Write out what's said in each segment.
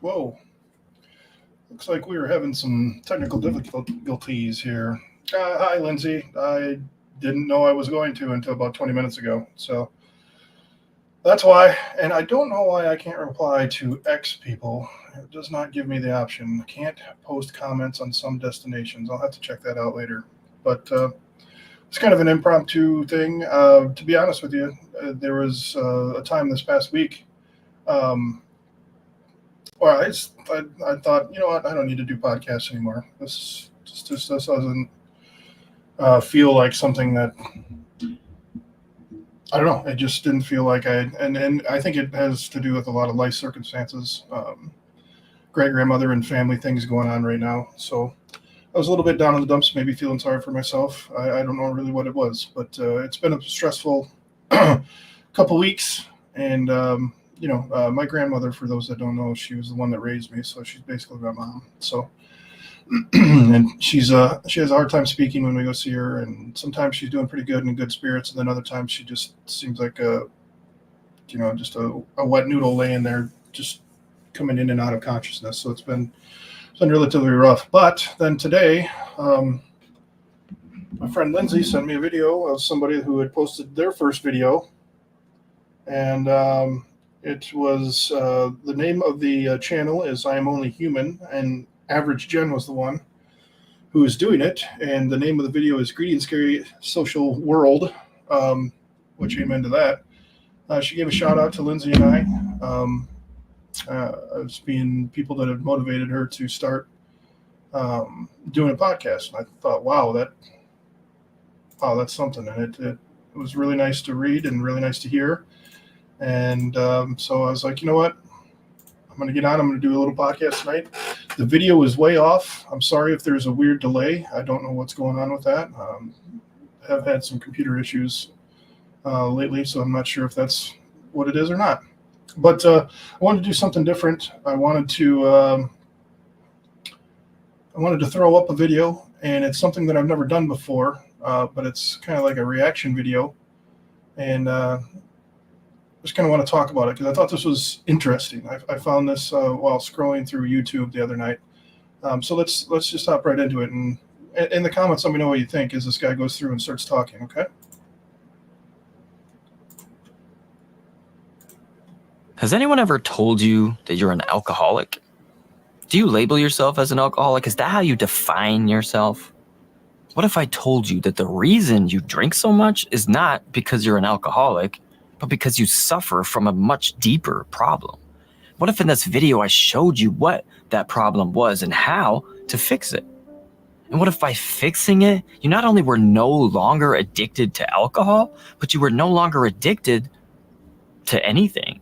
Whoa. Looks like we were having some technical difficulties here. Hi, Lindsay. I didn't know I was going to until about 20 minutes ago. So that's why. And I don't know why I can't reply to X people. It does not give me the option. I can't post comments on some destinations. I'll have to check that out later. But it's kind of an impromptu thing. To be honest with you, there was a time this past week. Um, well, I thought, you know what, I don't need to do podcasts anymore. This doesn't feel like something that I don't know. It just didn't feel like and I think it has to do with a lot of life circumstances, great grandmother and family things going on right now. So I was a little bit down in the dumps, maybe feeling sorry for myself. I don't know really what it was, but it's been a stressful couple weeks. And my grandmother, for those that don't know, she was the one that raised me, so she's basically my mom. So and she has a hard time speaking when we go see her, and sometimes she's doing pretty good and in good spirits, and then other times she just seems like just a wet noodle laying there, just coming in and out of consciousness. So it's been relatively rough. But then today, my friend Lindsay sent me a video of somebody who had posted their first video, and it was the name of the channel is I Am Only Human, and Average Jen was the one who is doing it, and the name of the video is Greedy and Scary Social World, which amen to that. She gave a shout out to Lindsay and I as being people that have motivated her to start doing a podcast. And I thought, wow, that's something. And it was really nice to read and really nice to hear. And so I was like, you know what? I'm going to get on. I'm going to do a little podcast tonight. The video is way off. I'm sorry if there's a weird delay. I don't know what's going on with that. Have had some computer issues lately, so I'm not sure if that's what it is or not. But I wanted to do something different. I wanted to throw up a video, and it's something that I've never done before, but it's kind of like a reaction video, and just kind of want to talk about it because I thought this was interesting. I found this while scrolling through YouTube the other night. So let's just hop right into it, and in the comments, let me know what you think as this guy goes through and starts talking. Okay. Has anyone ever told you that you're an alcoholic? Do you label yourself as an alcoholic? Is that how you define yourself? What if I told you that the reason you drink so much is not because you're an alcoholic, but because you suffer from a much deeper problem? What if in this video I showed you what that problem was and how to fix it? And what if by fixing it, you not only were no longer addicted to alcohol, but you were no longer addicted to anything?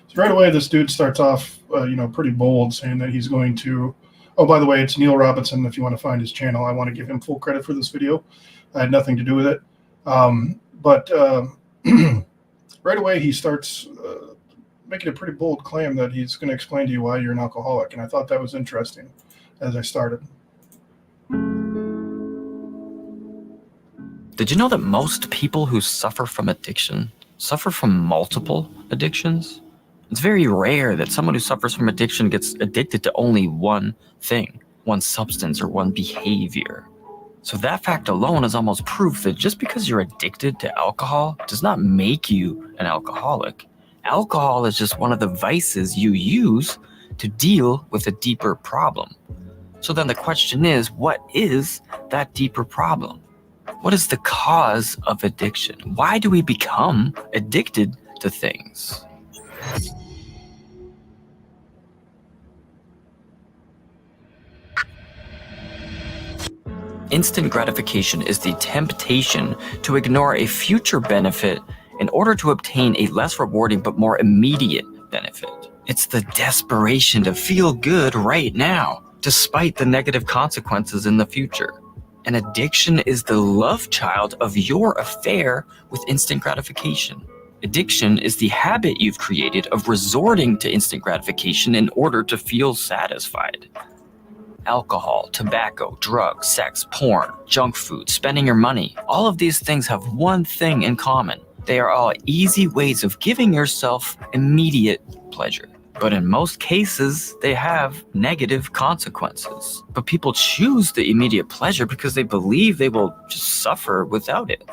So right away, this dude starts off, pretty bold, saying that he's going to. Oh, by the way, it's Neil Robinson. If you want to find his channel, I want to give him full credit for this video. I had nothing to do with it, but right away he starts making a pretty bold claim that he's going to explain to you why you're an alcoholic, and I thought that was interesting as I started. Did you know that most people who suffer from addiction suffer from multiple addictions? It's very rare that someone who suffers from addiction gets addicted to only one thing, one substance, or one behavior. So that fact alone is almost proof that just because you're addicted to alcohol does not make you an alcoholic. Alcohol is just one of the vices you use to deal with a deeper problem. So then the question is, what is that deeper problem? What is the cause of addiction? Why do we become addicted to things? Instant gratification is the temptation to ignore a future benefit in order to obtain a less rewarding but more immediate benefit. It's the desperation to feel good right now, despite the negative consequences in the future. An addiction is the love child of your affair with instant gratification. Addiction is the habit you've created of resorting to instant gratification in order to feel satisfied. alcohol, tobacco, drugs, sex, porn, junk food, spending your money. All of these things have one thing in common. They are all easy ways of giving yourself immediate pleasure. But in most cases, they have negative consequences. But people choose the immediate pleasure because they believe they will just suffer without it.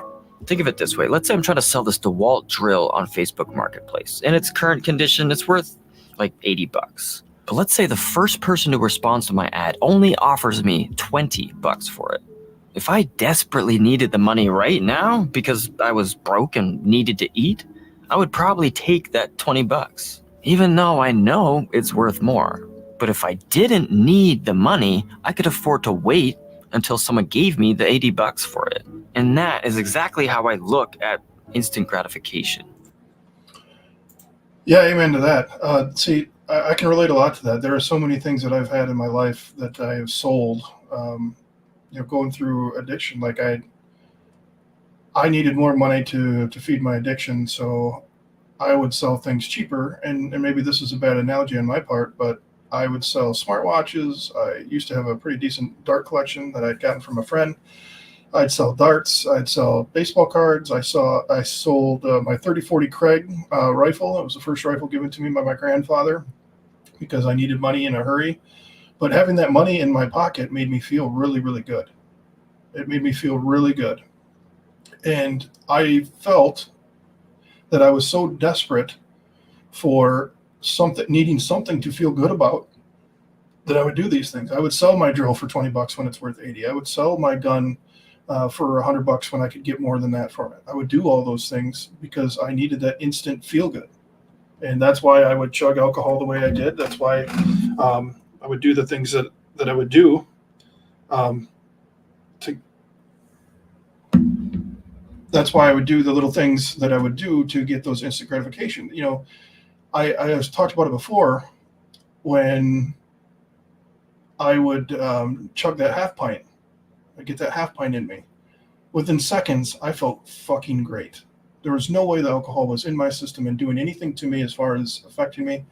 Think of it this way. Let's say I'm trying to sell this DeWalt drill on Facebook Marketplace. In its current condition, it's worth like $80. But let's say the first person who responds to my ad only offers me $20 for it. If I desperately needed the money right now because I was broke and needed to eat, I would probably take that $20, even though I know it's worth more. But if I didn't need the money, I could afford to wait until someone gave me the $80 for it. And that is exactly how I look at instant gratification. Yeah, amen to that. See, I can relate a lot to that. There are so many things that I've had in my life that I have sold. Going through addiction, like I needed more money to feed my addiction, so I would sell things cheaper. And maybe this is a bad analogy on my part, but I would sell smartwatches. I used to have a pretty decent dart collection that I'd gotten from a friend. I'd sell darts. I'd sell baseball cards. I sold my 30-40 Craig rifle. It was the first rifle given to me by my grandfather because I needed money in a hurry. But having that money in my pocket made me feel really, really good. It made me feel really good. And I felt that I was so desperate for something, needing something to feel good about, that I would do these things. I would sell my drill for $20 when it's worth 80. I would sell my gun for $100 when I could get more than that for it. I would do all those things because I needed that instant feel good. And that's why I would chug alcohol the way I did. That's why I would do the things that I would do that's why I would do the little things that I would do to get those instant gratification. I was talked about it before when I would chug that half pint. I get that half pint in me. Within seconds, I felt fucking great. There was no way the alcohol was in my system and doing anything to me as far as affecting me.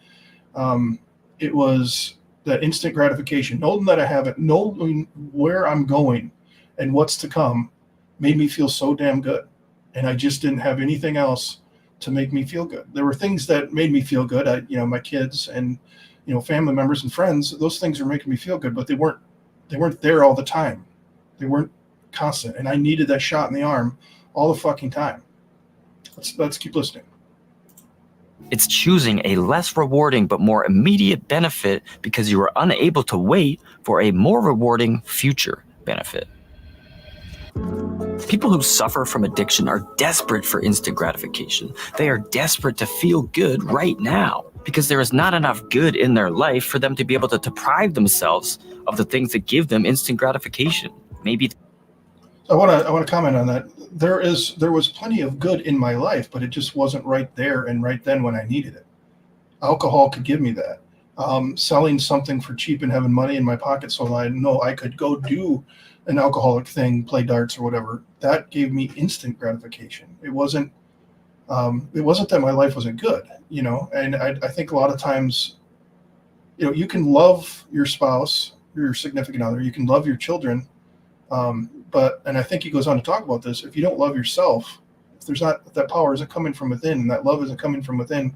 It was that instant gratification, knowing that I have it, knowing where I'm going and what's to come, made me feel so damn good. And I just didn't have anything else to make me feel good. There were things that made me feel good. My kids and, family members and friends, those things were making me feel good, but they weren't there all the time. They weren't constant. And I needed that shot in the arm all the fucking time. Let's keep listening. It's choosing a less rewarding but more immediate benefit because you are unable to wait for a more rewarding future benefit. People who suffer from addiction are desperate for instant gratification. They are desperate to feel good right now because there is not enough good in their life for them to be able to deprive themselves of the things that give them instant gratification. Maybe I want to comment on that. There was plenty of good in my life, but it just wasn't right there and right then when I needed it. Alcohol could give me that. Selling something for cheap and having money in my pocket so that I know I could go do an alcoholic thing, play darts or whatever, that gave me instant gratification. It wasn't that my life wasn't good, and I think a lot of times, you can love your spouse, your significant other, you can love your children, and I think he goes on to talk about this, if you don't love yourself, if there's not, that power isn't coming from within, and that love isn't coming from within,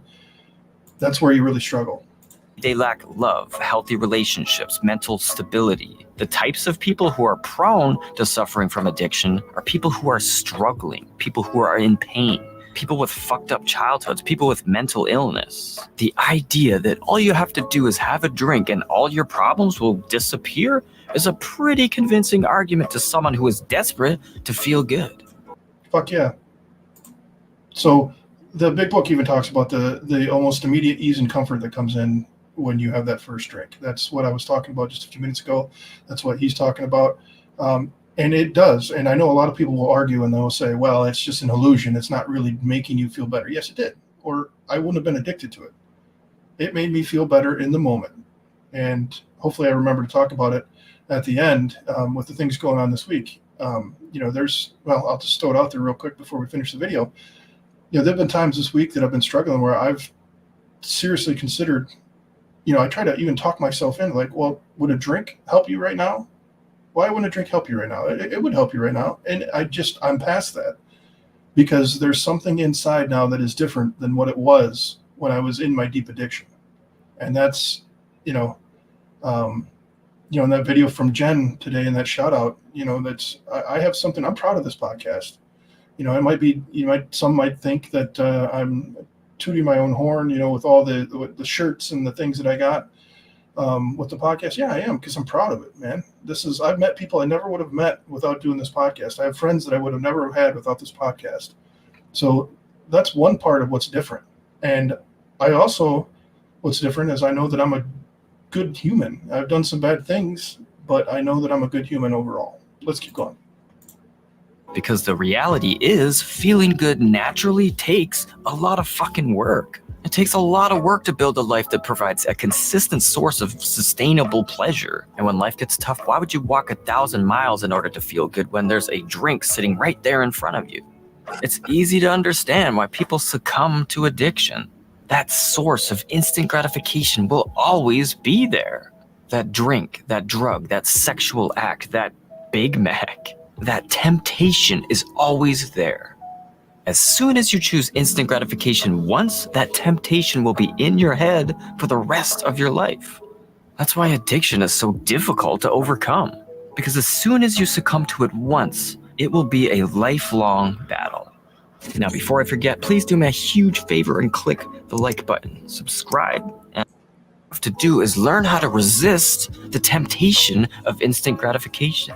that's where you really struggle. they lack love, healthy relationships, mental stability. The types of people who are prone to suffering from addiction are people who are struggling, people who are in pain, people with fucked up childhoods, people with mental illness. The idea that all you have to do is have a drink and all your problems will disappear is a pretty convincing argument to someone who is desperate to feel good. Fuck yeah. So the big book even talks about the almost immediate ease and comfort that comes in when you have that first drink. That's what I was talking about just a few minutes ago. That's what he's talking about. And it does. And I know a lot of people will argue and they'll say, well, it's just an illusion. It's not really making you feel better. Yes, it did. Or I wouldn't have been addicted to it. It made me feel better in the moment. And hopefully I remember to talk about it at the end with the things going on this week. I'll just throw it out there real quick before we finish the video. There have been times this week that I've been struggling where I've seriously considered I try to even talk myself in, like, well, would a drink help you right now? Why wouldn't a drink help you right now? It would help you right now. And I'm past that, because there's something inside now that is different than what it was when I was in my deep addiction. And that's, um, in that video from Jen today, in that shout out, I have something, I'm proud of this podcast. It might be, some might think that I'm tooting my own horn, with all the shirts and the things that I got with the podcast. Yeah, I am, because I'm proud of it, man. I've met people I never would have met without doing this podcast. I have friends that I would have never had without this podcast. So that's one part of what's different. And what's different is I know that I'm a good human. I've done some bad things, but I know that I'm a good human overall. Let's keep going. Because the reality is, feeling good naturally takes a lot of fucking work. It takes a lot of work to build a life that provides a consistent source of sustainable pleasure. And when life gets tough, why would you walk 1,000 miles in order to feel good when there's a drink sitting right there in front of you? It's easy to understand why people succumb to addiction. That source of instant gratification will always be there. That drink, that drug, that sexual act, that Big Mac, that temptation is always there. As soon as you choose instant gratification once, that temptation will be in your head for the rest of your life. That's why addiction is so difficult to overcome. Because as soon as you succumb to it once, it will be a lifelong battle. Now, before I forget, please do me a huge favor and click the like button, subscribe, and what you have to do is learn how to resist the temptation of instant gratification.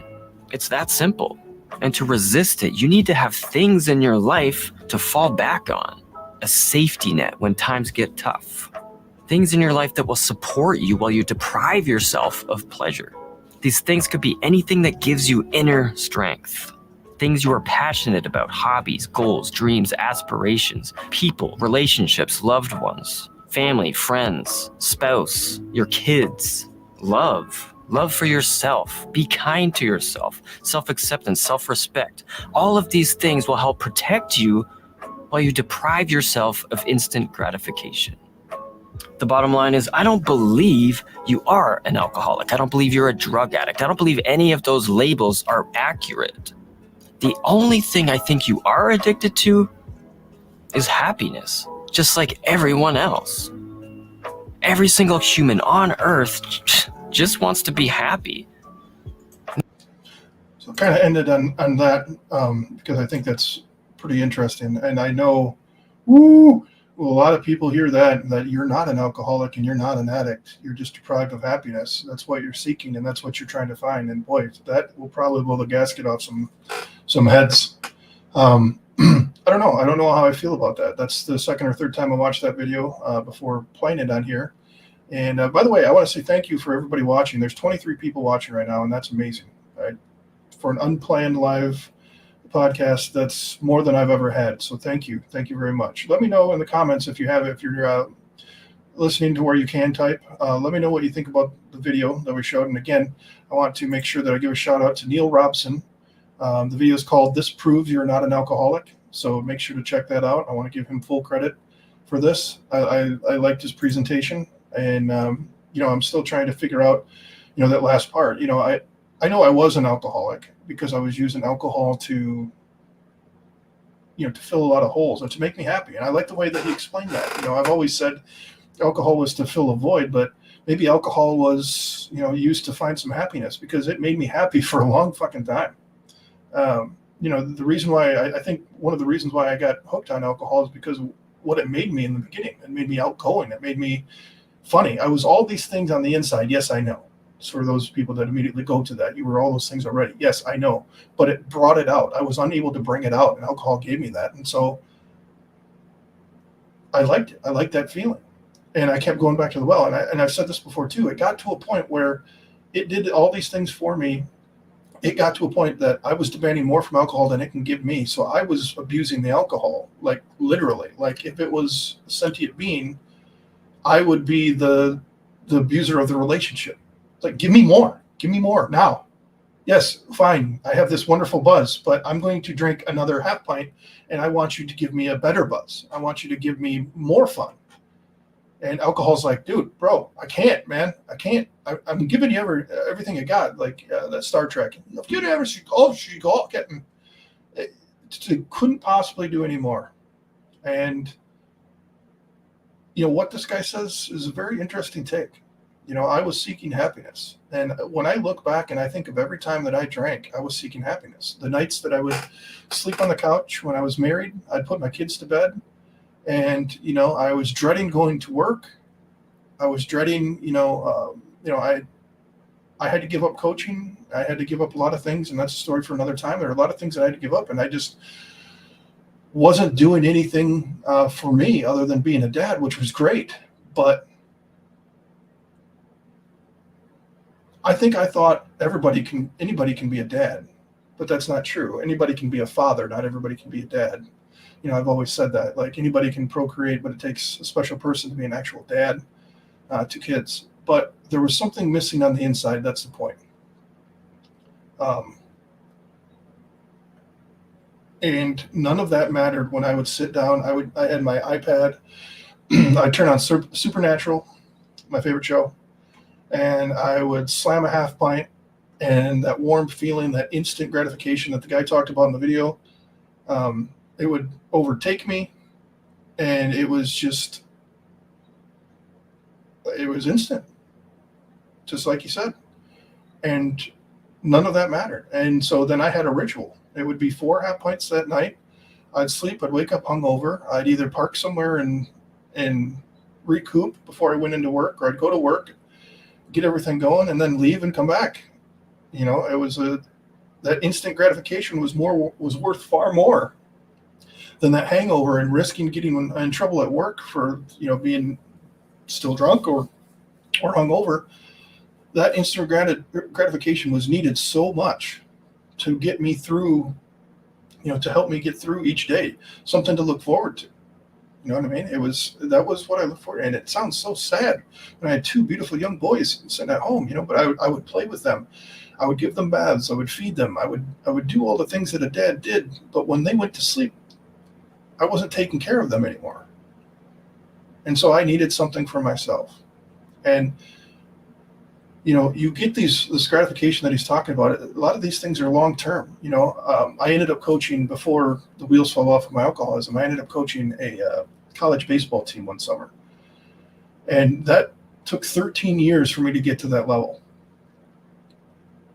It's that simple. And to resist it, you need to have things in your life to fall back on. A safety net when times get tough. Things in your life that will support you while you deprive yourself of pleasure. These things could be anything that gives you inner strength. Things you are passionate about, hobbies, goals, dreams, aspirations, people, relationships, loved ones, family, friends, spouse, your kids, love for yourself, be kind to yourself, self-acceptance, self-respect. All of these things will help protect you while you deprive yourself of instant gratification. The bottom line is, I don't believe you are an alcoholic. I don't believe you're a drug addict. I don't believe any of those labels are accurate. The only thing I think you are addicted to is happiness, just like everyone else. Every single human on earth just wants to be happy. So kind of ended on that because I think that's pretty interesting. And I know, a lot of people hear that you're not an alcoholic and you're not an addict. You're just deprived of happiness. That's what you're seeking and that's what you're trying to find. And boy, that will probably blow the gasket off some heads. I don't know. I don't know how I feel about that. That's the second or third time I watched that video before playing it on here. And by the way, I want to say thank you for everybody watching. There's 23 people watching right now, and that's amazing. Right? For an unplanned live podcast, that's more than I've ever had. So thank you. Thank you very much. Let me know in the comments if you're listening to where you can type. Let me know what you think about the video that we showed. And again, I want to make sure that I give a shout out to Neil Robson. The video is called "This Proves You're Not an Alcoholic." So make sure to check that out. I want to give him full credit for this. I liked his presentation. And, I'm still trying to figure out, that last part. I know I was an alcoholic because I was using alcohol to fill a lot of holes and to make me happy. And I like the way that he explained that. I've always said alcohol was to fill a void, but maybe alcohol was, used to find some happiness because it made me happy for a long fucking time. The reason why I think one of the reasons why I got hooked on alcohol is because of what it made me in the beginning. It made me outgoing. It made me funny. I was all these things on the inside. Yes, I know. So for those people that immediately go to that, you were all those things already. Yes, I know. But it brought it out. I was unable to bring it out, and alcohol gave me that. And so I liked it. I liked that feeling. And I kept going back to the well. And I've said this before too. It got to a point where it did all these things for me. It got to a point that I was demanding more from alcohol than it can give me. So I was abusing the alcohol, like literally. Like if it was a sentient being, I would be the abuser of the relationship. Like, give me more now. Yes, fine. I have this wonderful buzz, but I'm going to drink another half pint and I want you to give me a better buzz. I want you to give me more fun. And alcohol's like, dude, bro, I can't, man. I can't. I'm giving you everything I got, like that Star Trek. If you'd ever she go getting, it couldn't possibly do any more. And what this guy says is a very interesting take. I was seeking happiness. And when I look back and I think of every time that I drank, I was seeking happiness. The nights that I would sleep on the couch when I was married, I'd put my kids to bed. And, I was dreading going to work. I was dreading, I had to give up coaching. I had to give up a lot of things, and that's a story for another time. There are a lot of things that I had to give up, and I just wasn't doing anything for me other than being a dad, which was great. But I thought anybody can be a dad, but that's not true. Anybody can be a father. Not everybody can be a dad. I've always said that, like, anybody can procreate, but it takes a special person to be an actual dad to kids. But there was something missing on the inside. That's the point. And none of that mattered when I would sit down. I had my iPad. I'd turn on Supernatural, my favorite show, and I would slam a half pint, and that warm feeling, that instant gratification that the guy talked about in the video, it would overtake me, and it was instant, just like you said. And none of that mattered. And so then I had a ritual. It would be 4 half pints that night. I'd sleep. I'd wake up hungover. I'd either park somewhere and recoup before I went into work, or I'd go to work, get everything going, and then leave and come back. It was that instant gratification was worth far more than that hangover and risking getting in trouble at work for being still drunk or hungover. That instant gratification was needed so much to get me through, to help me get through each day, something to look forward to. You know what I mean? That was what I looked for. And it sounds so sad when I had 2 beautiful young boys sitting at home, but I would play with them. I would give them baths. I would feed them. I would do all the things that a dad did. But when they went to sleep, I wasn't taking care of them anymore. And so I needed something for myself. And, you get this gratification that he's talking about. A lot of these things are long-term. I ended up coaching, before the wheels fell off of my alcoholism, I ended up coaching a college baseball team one summer. And that took 13 years for me to get to that level.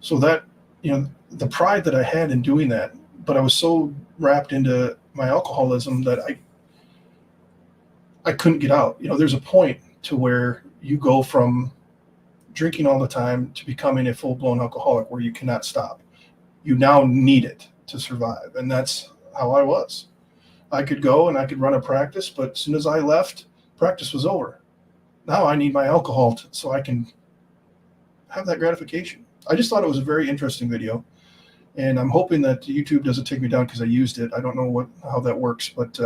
So that, the pride that I had in doing that, but I was so wrapped into my alcoholism that I couldn't get out. There's a point to where you go from drinking all the time to becoming a full-blown alcoholic where you cannot stop. You now need it to survive. And that's how I was. I could go and I could run a practice, but as soon as I left, practice was over. Now I need my alcohol so I can have that gratification. I just thought it was a very interesting video. And I'm hoping that YouTube doesn't take me down because I used it. I don't know how that works, but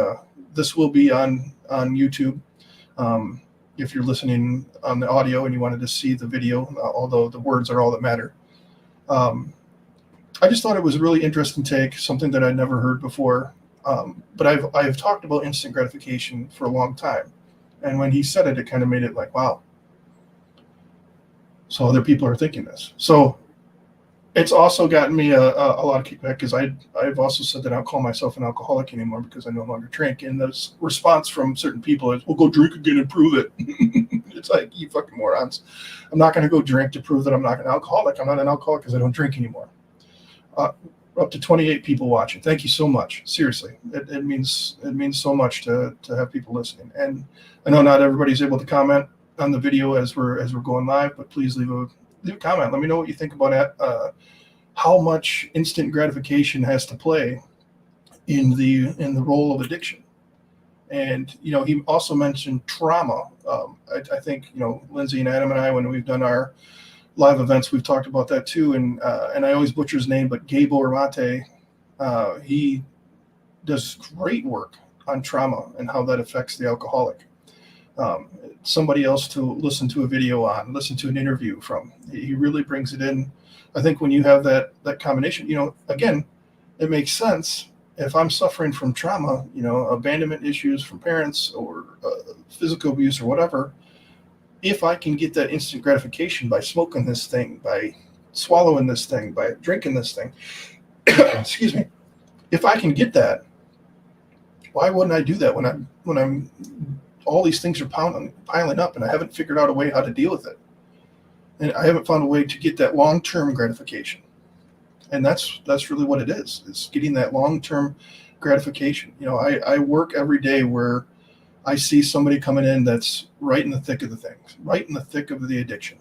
this will be on YouTube. If you're listening on the audio and you wanted to see the video, although the words are all that matter. I just thought it was a really interesting take, something that I'd never heard before. But I've talked about instant gratification for a long time. And when he said it, it kind of made it like, wow. So other people are thinking this. So it's also gotten me a lot of kickback, because I've also said that I don't call myself an alcoholic anymore because I no longer drink. And the response from certain people is, well, go drink again and prove it. It's like, you fucking morons. I'm not going to go drink to prove that I'm not an alcoholic. I'm not an alcoholic because I don't drink anymore. Up to 28 people watching. Thank you so much. Seriously. It means so much to have people listening. And I know not everybody's able to comment on the video as we're going live, but please leave a comment. Let me know what you think about it. How much instant gratification has to play in the role of addiction. And he also mentioned trauma. I think Lindsay and Adam and I, when we've done our live events, we've talked about that too. And I always butcher his name, but Gabor Mate, he does great work on trauma and how that affects the alcoholic. Somebody else to listen to a video on, listen to an interview from. He really brings it in. I think when you have that combination, again, it makes sense if I'm suffering from trauma, abandonment issues from parents or physical abuse or whatever, if I can get that instant gratification by smoking this thing, by swallowing this thing, by drinking this thing, excuse me, if I can get that, why wouldn't I do that when I'm all these things are piling up and I haven't figured out a way how to deal with it, and I haven't found a way to get that long-term gratification. And that's really what it is. It's getting that long-term gratification. I work every day where I see somebody coming in that's right in the thick of the things, right in the thick of the addiction.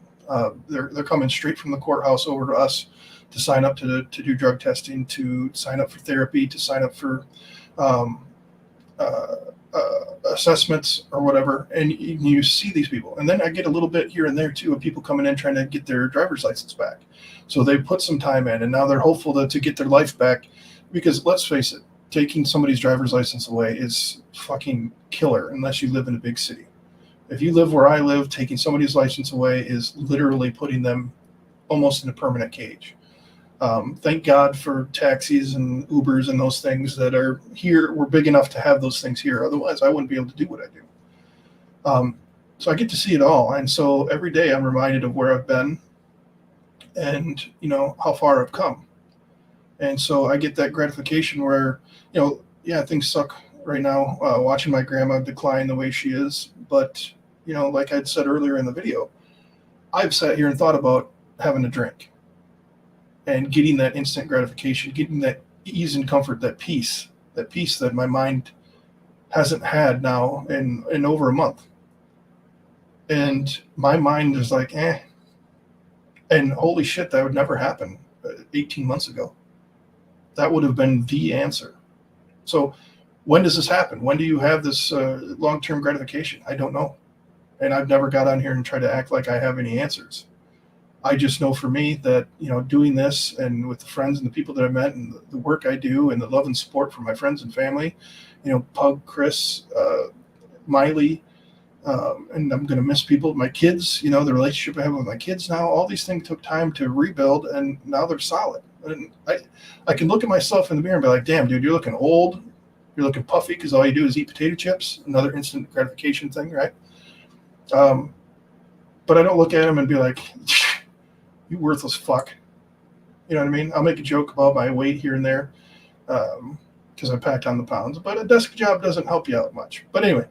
They're coming straight from the courthouse over to us to sign up to do drug testing, to sign up for therapy, to sign up for assessments or whatever. And you see these people. And then I get a little bit here and there too of people coming in trying to get their driver's license back. So they put some time in, and now they're hopeful to get their life back, because let's face it, taking somebody's driver's license away is fucking killer unless you live in a big city. If you live where I live, taking somebody's license away is literally putting them almost in a permanent cage. Thank God for taxis and Ubers and those things that are here. We're big enough to have those things here. Otherwise, I wouldn't be able to do what I do. So I get to see it all. And so every day I'm reminded of where I've been and, how far I've come. And so I get that gratification where, things suck right now, watching my grandma decline the way she is. But, like I'd said earlier in the video, I've sat here and thought about having a drink and getting that instant gratification, getting that ease and comfort, that peace that my mind hasn't had now in over a month. And my mind is like, and holy shit, that would never happen 18 months ago. That would have been the answer. So when does this happen? When do you have this long-term gratification? I don't know. And I've never got on here and tried to act like I have any answers. I just know for me that, doing this and with the friends and the people that I met and the work I do and the love and support from my friends and family, Pug, Chris, Miley, and I'm going to miss people, my kids, the relationship I have with my kids now, all these things took time to rebuild, and now they're solid. And I can look at myself in the mirror and be like, damn, dude, you're looking old. You're looking puffy because all you do is eat potato chips, another instant gratification thing, right? But I don't look at him and be like, you worthless fuck. You know what I mean? I'll make a joke about my weight here and there because I packed on the pounds, but a desk job doesn't help you out much. But anyway,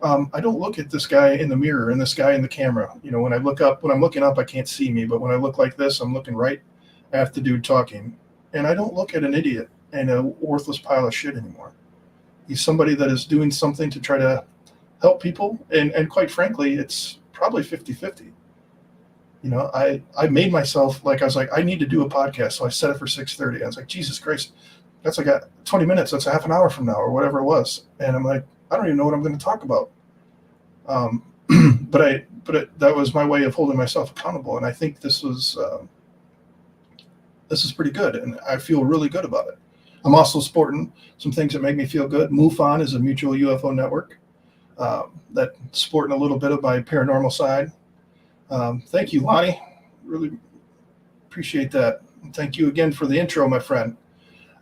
I don't look at this guy in the mirror and this guy in the camera. When I'm looking up, I can't see me, but when I look like this, I'm looking right at the dude talking. And I don't look at an idiot and a worthless pile of shit anymore. He's somebody that is doing something to try to help people. And quite frankly, it's probably 50-50. I made myself, I was like, I need to do a podcast. So I set it for 6:30. I was like, Jesus Christ, that's like 20 minutes. That's a half an hour from now or whatever it was. And I'm like, I don't even know what I'm going to talk about. That was my way of holding myself accountable. And I think this is pretty good. And I feel really good about it. I'm also sporting some things that make me feel good. MUFON is a mutual UFO network that's sporting a little bit of my paranormal side. Thank you, Lonnie. Really appreciate that. And thank you again for the intro, my friend.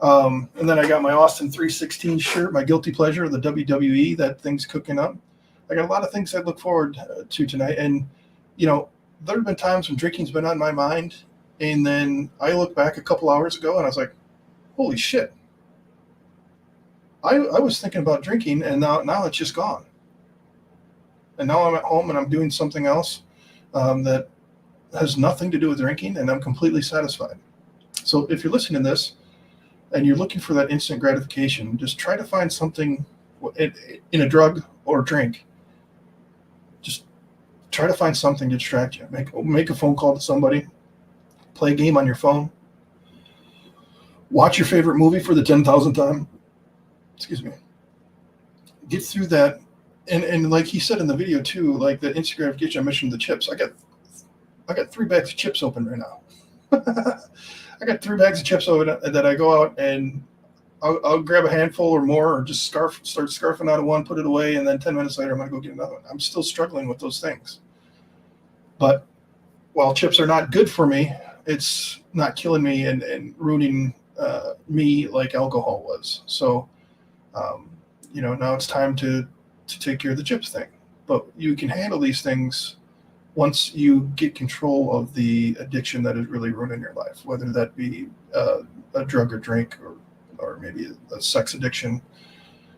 And then I got my Austin 316 shirt, my guilty pleasure, the WWE. That thing's cooking up. I got a lot of things I look forward to tonight. And, there have been times when drinking's been on my mind. And then I look back a couple hours ago and I was like, holy shit. I was thinking about drinking, and now it's just gone. And now I'm at home and I'm doing something else that has nothing to do with drinking, and I'm completely satisfied. So if you're listening to this and you're looking for that instant gratification, just try to find something in a drug or drink. Just try to find something to distract you. Make a phone call to somebody. Play a game on your phone. Watch your favorite movie for the 10,000th time. Excuse me. Get through that. And like he said in the video too, like the instant gratification, I mentioned the chips. I got 3 bags of chips open right now. I got 3 bags of chips open that I go out and I'll grab a handful or more, or just start scarfing out of one, put it away, and then 10 minutes later I'm gonna go get another one. I'm still struggling with those things. But while chips are not good for me, it's not killing me and ruining me like alcohol was. So, now it's time to take care of the chips thing. But you can handle these things once you get control of the addiction that is really ruining your life, whether that be a drug or drink, or maybe a sex addiction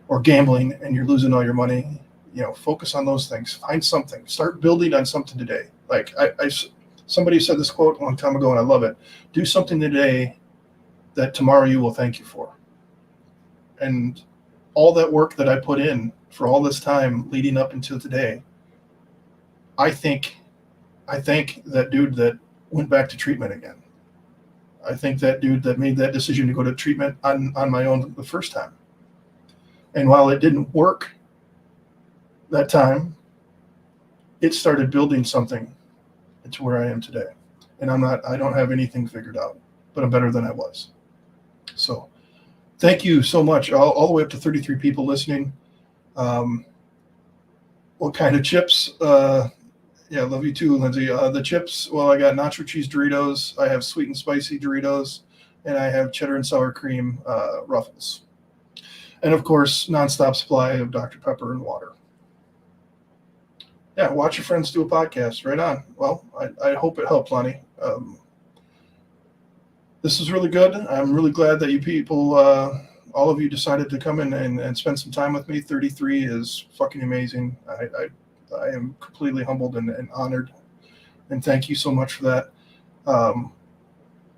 or gambling, and you're losing all your money. Focus on those things. Find something. Start building on something today. Like somebody said this quote a long time ago, and I love it. Do something today that tomorrow you will thank you for. And all that work that I put in for all this time leading up until today, I thank that dude that went back to treatment again. I think that dude that made that decision to go to treatment on my own the first time. And while it didn't work that time, it started building something to where I am today. And I don't have anything figured out, but I'm better than I was. So thank you so much. All the way up to 33 people listening. What kind of chips? Yeah, love you too, Lindsay. The chips, well, I got nacho cheese Doritos. I have sweet and spicy Doritos, and I have cheddar and sour cream Ruffles. And of course, nonstop supply of Dr. Pepper and water. Yeah, watch your friends do a podcast. Right on. Well, I hope it helped, Lonnie. This is really good. I'm really glad that you people, all of you decided to come in and spend some time with me. 33 is fucking amazing. I am completely humbled and honored. And thank you so much for that.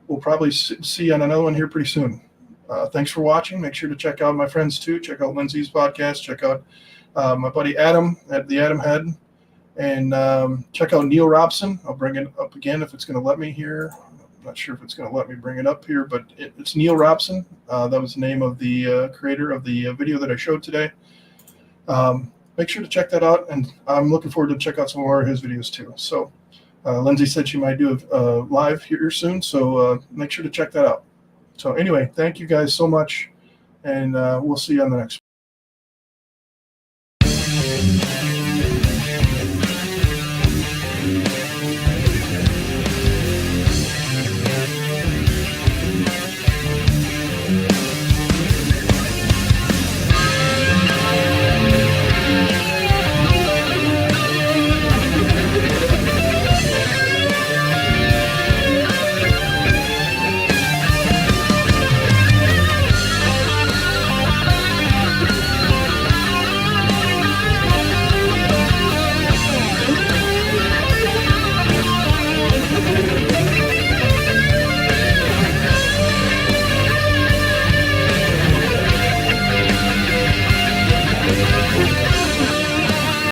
We'll probably see you on another one here pretty soon. Thanks for watching. Make sure to check out my friends too. Check out Lindsay's podcast. Check out my buddy Adam at the Adam Head. And check out Neil Robson. I'll bring it up again if it's going to let me here. I'm not sure if it's going to let me bring it up here, but it's Neil Robson. That was the name of the creator of the video that I showed today. Make sure to check that out, and I'm looking forward to check out some more of his videos too. So Lindsay said she might do a live here soon, so make sure to check that out. So anyway, thank you guys so much, and we'll see you on the next one.